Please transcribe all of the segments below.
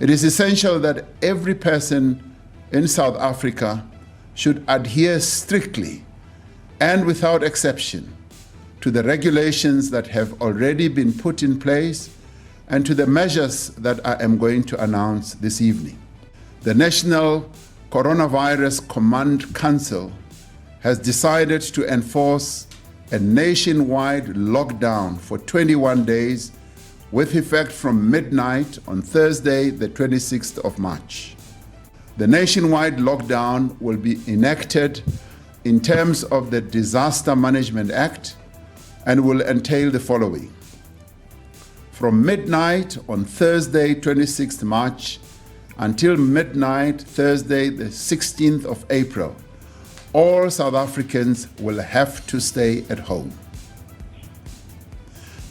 It is essential that every person in South Africa should adhere strictly and without exception to the regulations that have already been put in place and to the measures that I am going to announce this evening. The National Coronavirus Command Council has decided to enforce a nationwide lockdown for 21 days with effect from midnight on Thursday, the 26th of March. The nationwide lockdown will be enacted in terms of the Disaster Management Act and will entail the following. From midnight on Thursday, 26th March, until midnight Thursday, the 16th of April, all South Africans will have to stay at home.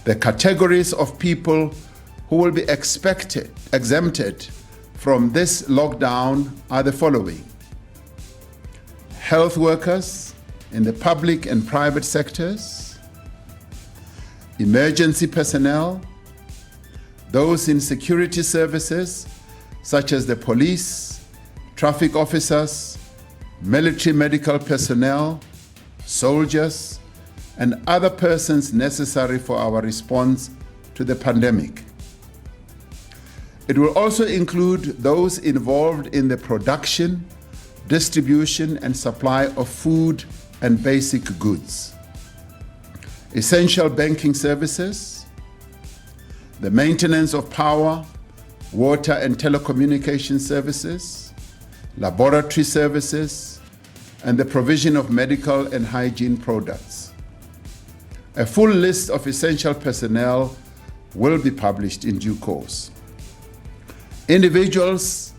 The categories of people who will be exempted from this lockdown are the following: health workers in the public and private sectors, emergency personnel, those in security services such as the police, traffic officers, military medical personnel, soldiers, and other persons necessary for our response to the pandemic. It will also include those involved in the production, distribution, and supply of food and basic goods, essential banking services, the maintenance of power, water and telecommunication services, laboratory services, and the provision of medical and hygiene products. A full list of essential personnel will be published in due course. Individuals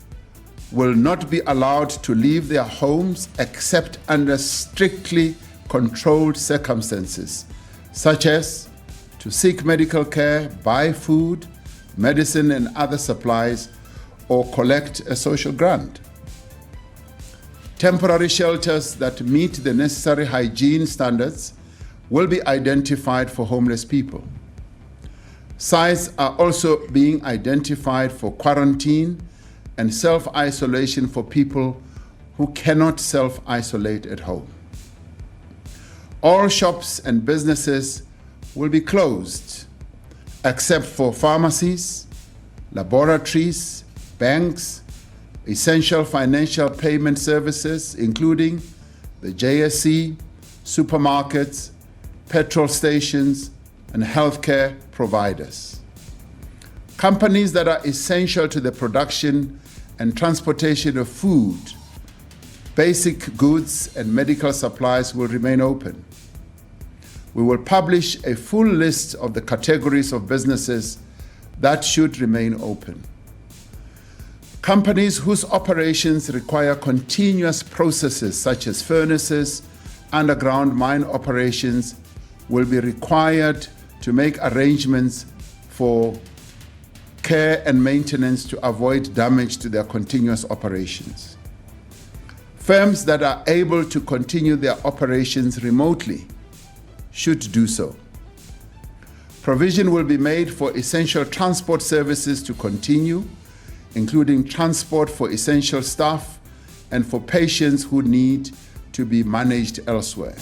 will not be allowed to leave their homes except under strictly controlled circumstances, such as to seek medical care, buy food, medicine and other supplies, or collect a social grant. Temporary shelters that meet the necessary hygiene standards will be identified for homeless people. Sites are also being identified for quarantine and self-isolation for people who cannot self-isolate at home. All shops and businesses will be closed, except for pharmacies, laboratories, banks, essential financial payment services, including the JSE, supermarkets, petrol stations, and healthcare providers. Companies that are essential to the production and transportation of food, basic goods, and medical supplies will remain open. We will publish a full list of the categories of businesses that should remain open. Companies whose operations require continuous processes such as furnaces, underground mine operations, will be required to make arrangements for care and maintenance to avoid damage to their continuous operations. Firms that are able to continue their operations remotely should do so. Provision will be made for essential transport services to continue, including transport for essential staff and for patients who need to be managed elsewhere.